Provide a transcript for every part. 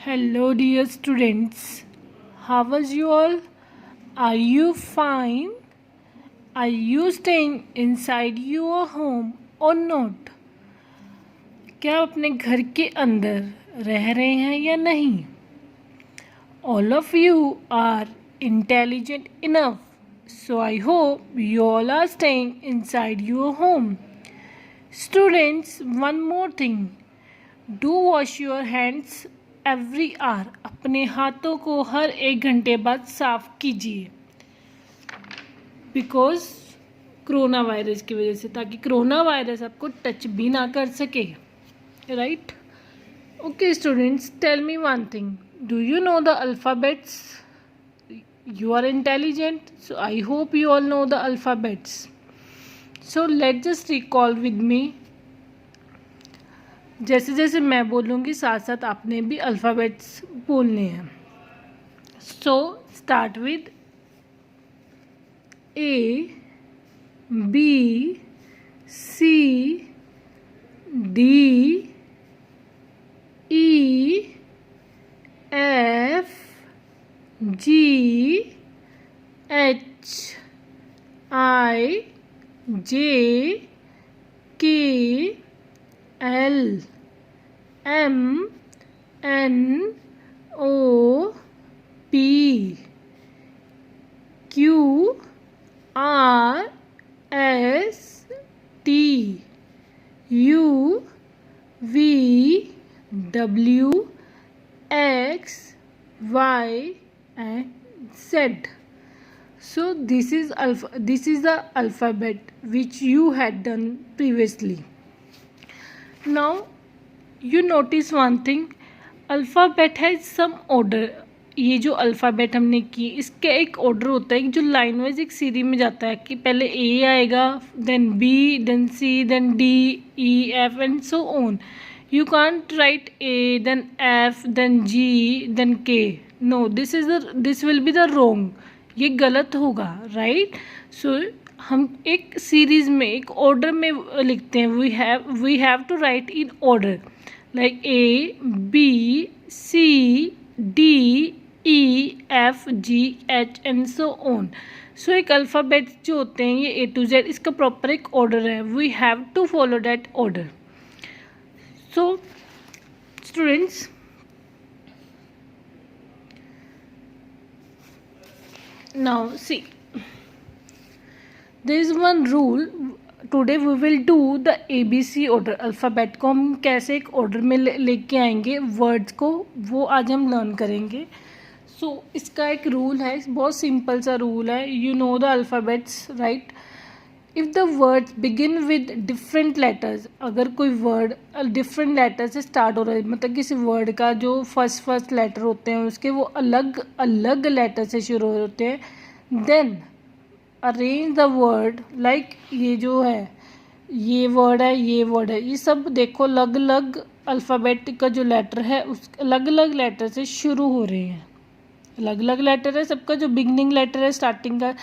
Hello, dear students. How was you all? Are you fine? Are you staying inside your home or not? क्या आप अपने घर के अंदर रह रहे हैं या नहीं? All of you are intelligent enough, so I hope you all are staying inside your home. Students, one more thing. Do wash your hands every hour. अपने हाथों को हर 1 घंटे बाद साफ कीजिए बिकॉज कोरोना वायरस की वजह से, ताकि कोरोना वायरस आपको टच भी ना कर सके. Right? Okay students, tell me one thing. Do you know the alphabets? You are intelligent, so I hope you all know the alphabets. So let just recall with me. जैसे जैसे मैं बोलूँगी साथ साथ आपने भी अल्फ़ाबेट्स बोलने हैं. So start with A, B, C, D, E, F, G, H, I, J, K, L, M, N, O, P, Q, R, S, T, U, V, W, X, Y, and Z. So this is the alphabet which you had done previously. Now you notice one thing. Alphabet has some order. ये जो alphabet हमने की, इसका एक order होता है जो line wise एक सीरीज में जाता है कि पहले ए आएगा, then B, then C, then D, E, F and so on. You can't write A, then F, then G, then K. No, this will be the wrong. ये गलत होगा. राइट? सो हम एक सीरीज में एक ऑर्डर में लिखते हैं. We have to write in order like A, B, C, D, E, F, G, H and so on. So एक अल्फ़ाबेट जो होते हैं ये ए टू जेड, इसका प्रॉपर एक ऑर्डर है. We have to follow that order. So students, now see, there is one rule. Today we will do the ABC order. Alphabet को हम कैसे एक ऑर्डर में लेके आएंगे, वर्ड्स को, वो आज हम लर्न करेंगे. सो इसका एक रूल है, बहुत सिंपल सा रूल है. You know the alphabets, right? If the words begin with different letters, अगर कोई वर्ड डिफरेंट लेटर से स्टार्ट हो रहा है, मतलब किसी वर्ड का जो फर्स्ट लेटर होते हैं उसके वो अलग अलग लेटर से शुरू होते हैं, then arrange the word like ये जो है, ये वर्ड है, ये वर्ड है, ये सब देखो अलग अलग अल्फ़ाबेट का जो लेटर है उस अलग अलग लेटर से शुरू हो रहे हैं. अलग अलग लेटर है सबका. जो बिगनिंग लेटर है स्टार्टिंग का,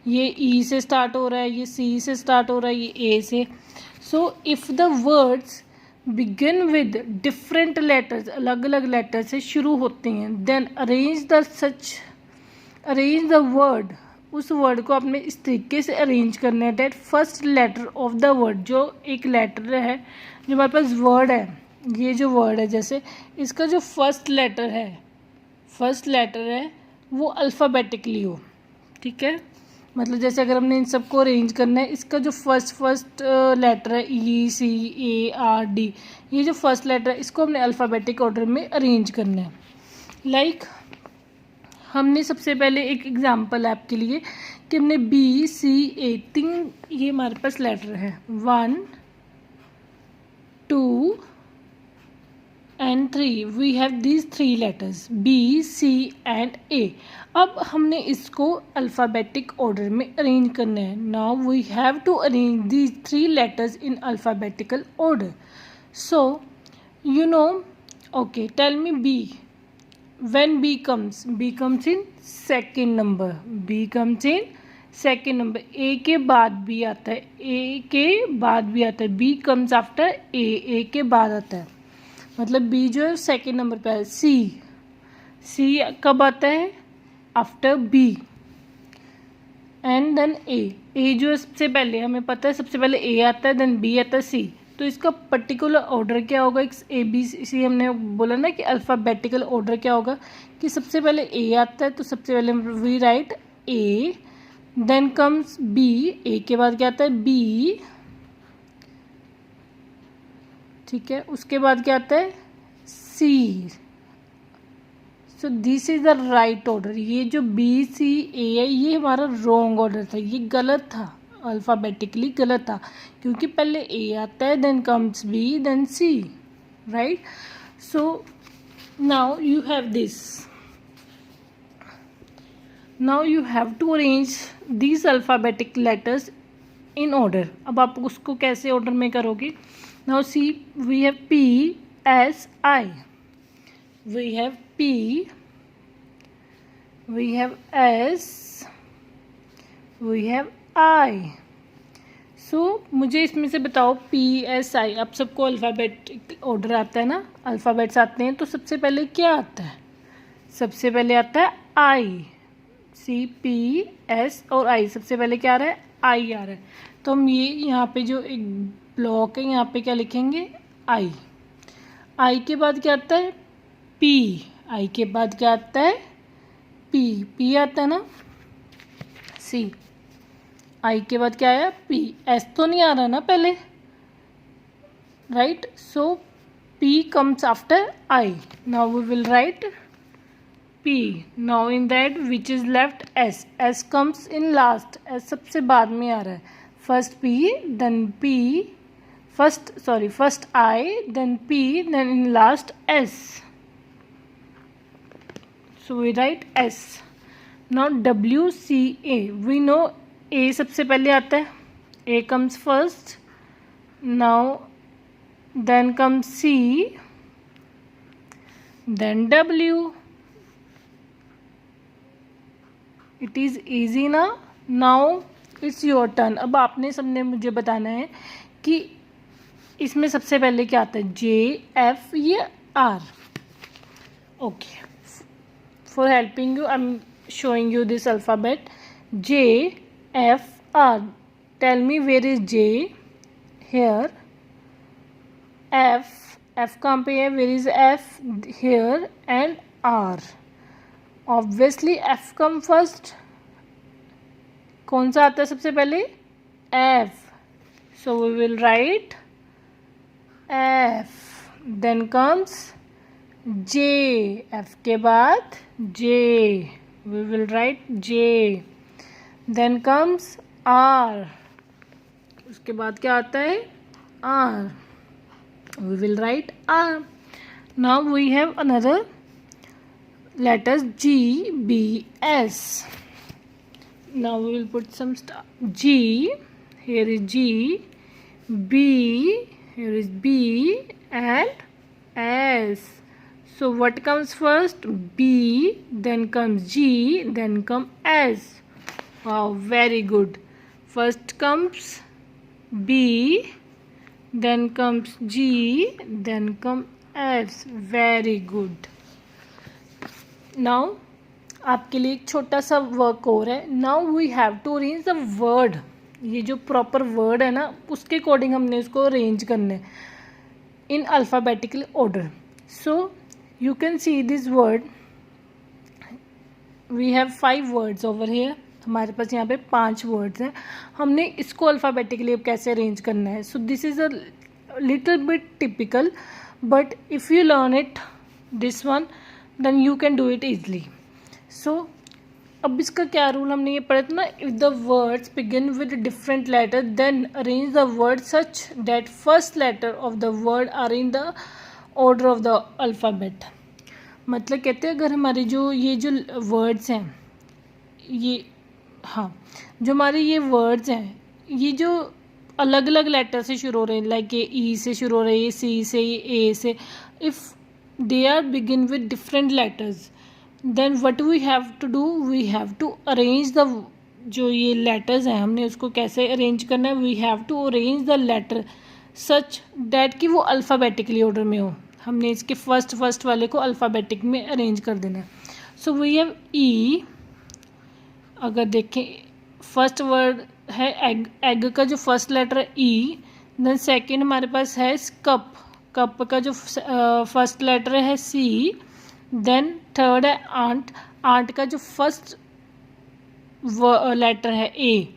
ये ई से स्टार्ट हो रहा है, ये सी से स्टार्ट हो रहा है, ये ए से. So if the words begin with different letters, अलग अलग लेटर से शुरू होते हैं, देन अरेंज द वर्ड. उस वर्ड को आपने इस तरीके से अरेंज करना है that first letter of the word, जो एक लेटर है जो हमारे पास वर्ड है, ये जो वर्ड है जैसे इसका जो फर्स्ट लेटर है वो अल्फ़ाबेटिकली हो. ठीक है? मतलब जैसे अगर हमने इन सबको अरेंज करना है, इसका जो फर्स्ट लेटर है ई, सी, ए, आर, डी, ये जो फर्स्ट लेटर है इसको हमने अल्फ़ाबेटिक ऑर्डर में अरेंज करना है. लाइक हमने सबसे पहले एक एग्जांपल है आपके लिए कि हमने बी, सी, ए, 3 ये हमारे पास लेटर है, 1, 2 and 3. We have these 3 letters B, C and A. अब हमने इसको अल्फ़ाबेटिक ऑर्डर में अरेंज करना है. Now we have to arrange these 3 letters in alphabetical order. So you know, okay, tell me B. When B comes in second number. B comes in second number. A के बाद B आता है, A के बाद B आता है. B comes after A. A के बाद आता है, मतलब बी जो है सेकेंड नंबर पे है. सी सी कब आता है? आफ्टर बी एंड देन ए जो सबसे पहले हमें पता है, सबसे पहले ए आता है, देन बी आता है, सी। तो इसका पर्टिकुलर ऑर्डर क्या होगा? ए बी सी हमने बोला ना कि अल्फ़ाबेटिकल ऑर्डर क्या होगा कि सबसे पहले ए आता है, तो सबसे पहले we write A, then comes B, A के बाद क्या आता है? बी, ठीक है, उसके बाद क्या आता है? C. So this is the right order. ये जो बी सी ए है ये हमारा रॉन्ग ऑर्डर था, ये गलत था, अल्फ़ाबेटिकली गलत था, क्योंकि पहले ए आता है, then comes B, then C, right. So now you have this, now you have to arrange these alphabetic letters in order. अब आप उसको कैसे ऑर्डर में करोगे? Now see, we have P S I, we have P, we have S, we have I. So मुझे इसमें से बताओ P S I, अब सबको अल्फ़ाबेट ऑर्डर आता है ना, अल्फ़ाबेट्स आते हैं, तो सबसे पहले क्या आता है? सबसे पहले आता है I, C P S और I, सबसे पहले क्या आ रहा है? I आ रहा है। तो हम ये यहाँ पे जो एक ब्लॉक है यहाँ पे क्या लिखेंगे? I। I के बाद क्या आता है? पी। आई के बाद क्या आता है? पी। पी आता है ना? सी। आई के बाद क्या आया? पी। एस तो नहीं आ रहा ना पहले, right? So P comes after I. Now we will write P. Now in that which is left S, S comes in last, S सबसे बाद में आ रहा है। First P, then P, first I, then P, then in last S. So we write S. Now W C A. We know A सबसे पहले आता है. A comes first. Now then comes C. Then W. It is easy ना? Now it's your turn. अब आपने सबने मुझे बताना है कि इसमें सबसे पहले क्या आता है? J, F या R. Okay. For helping you, I'm showing you this alphabet. J, F, R. Tell me where is J? Here. F. F कहाँ पे है? Where is F? Here. And R. Obviously F come first. कौन सा आता है सबसे पहले? F. So we will write F. Then comes J. F के बाद J. We will write J. Then comes R. उसके बाद क्या आता है? R. We will write R. Now we have another letters G, B, S. Now we will put some stuff. G. Here is G. B. Here is B. And S. So what comes first? B, then comes G, then come S. Wow, very good. First comes B, then comes G, then comes S. Very good. Now आपके लिए एक छोटा सा work और है. Now we have to arrange the word. ये जो proper word है ना उसके अकॉर्डिंग हमने उसको अरेंज करना है in alphabetical order. So you can see this word. We have 5 words over here. हमारे पास यहाँ पे 5 words हैं. हमने इसको अल्फ़ाबेटिकली अब कैसे अरेंज करना है. So this is a little bit typical, but if you learn it this one then you can do it easily. So अब इसका क्या रूल हमने ये पढ़ा था ना, if the words begin with different letter then arrange the word such that first letter of the word are in the order of the alphabet. मतलब कहते हैं अगर हमारे जो ये जो वर्ड्स हैं ये, हाँ, जो हमारे ये वर्ड्स हैं ये जो अलग अलग लेटर से शुरू हो रहे हैं, लाइक ये ई से शुरू हो रहे हैं, ये सी से, ये ए से, if they are begin with different letters then what we have to do, we have to arrange the, जो ये लेटर्स हैं हमने उसको कैसे अरेंज करना है. We have to arrange the letter such that कि वो अल्फ़ाबेटिकली ऑर्डर में हो. हमने इसके फर्स्ट वाले को अल्फ़ाबेटिक में अरेंज कर देना है. सो वी हैव ई. अगर देखें फर्स्ट वर्ड है एग. एग का जो फर्स्ट लेटर है ई. देन सेकंड हमारे पास है कप. कप का जो फर्स्ट लेटर है सी. देन थर्ड है आंट. आंट का जो फर्स्ट लेटर है ए.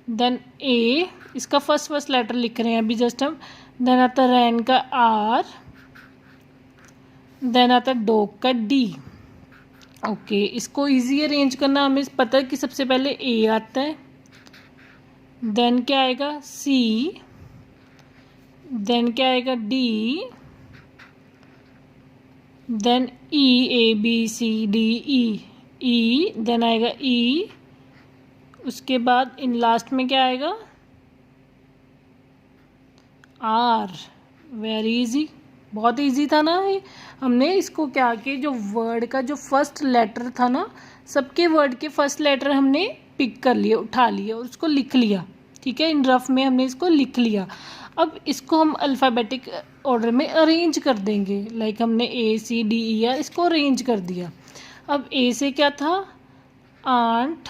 देन ए इसका फर्स्ट लेटर लिख रहे हैं अभी जस्ट हम. देन आता है रैन का आर. देन आता है डॉग का डी. ओके, इसको इजी अरेंज करना हमें पता है कि सबसे पहले ए आता है. देन क्या आएगा सी. देन क्या आएगा D. Then E. A B C D E. E then आएगा ई. उसके बाद इन लास्ट में क्या आएगा आर. वेरी इजी, बहुत इजी था ना ये. हमने इसको क्या कि जो वर्ड का जो फर्स्ट लेटर था ना, सबके वर्ड के फर्स्ट लेटर हमने पिक कर लिए, उठा लिए और उसको लिख लिया. ठीक है, इन रफ में हमने इसको लिख लिया. अब इसको हम अल्फ़ाबेटिक ऑर्डर में अरेंज कर देंगे. लाइक हमने ए सी डी ई या इसको अरेंज कर दिया. अब ए से क्या था आंट.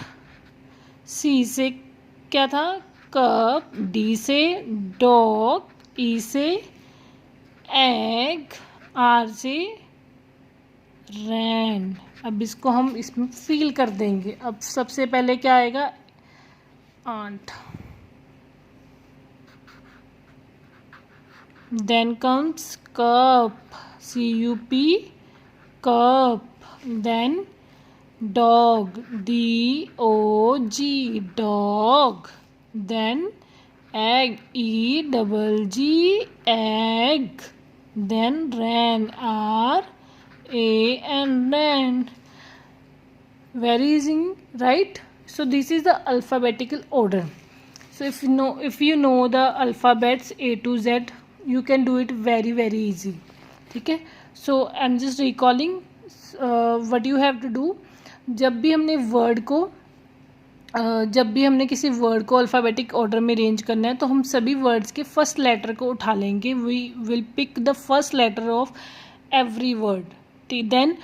सी से क्या था कप. डी से डॉग. ई से एग. आर से रैन. अब इसको हम इसमें फील कर देंगे. अब सबसे पहले क्या आएगा ant. Then comes cup. CUP cup. Then dog. DOG dog. Then egg. EGG egg. Then ran. RAN ran. Very easy, right? So this is the alphabetical order. So if you know the alphabets A to Z, you can do it very easy. ठीक है. So I'm just recalling what you have to do. जब भी हमने किसी word को alphabetic order में arrange करना है तो हम सभी वर्ड्स के फर्स्ट लेटर को उठा लेंगे. We will pick the first letter of every word. Then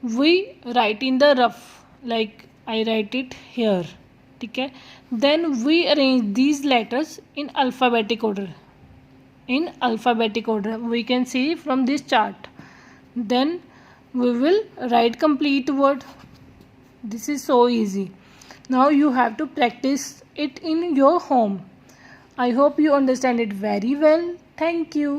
we write in the rough like I write it here. ठीक है. Then we arrange these letters in alphabetic order. We can see from this chart. Then we will write complete word. This is so easy. Now you have to practice it in your home. I hope you understand it very well. Thank you.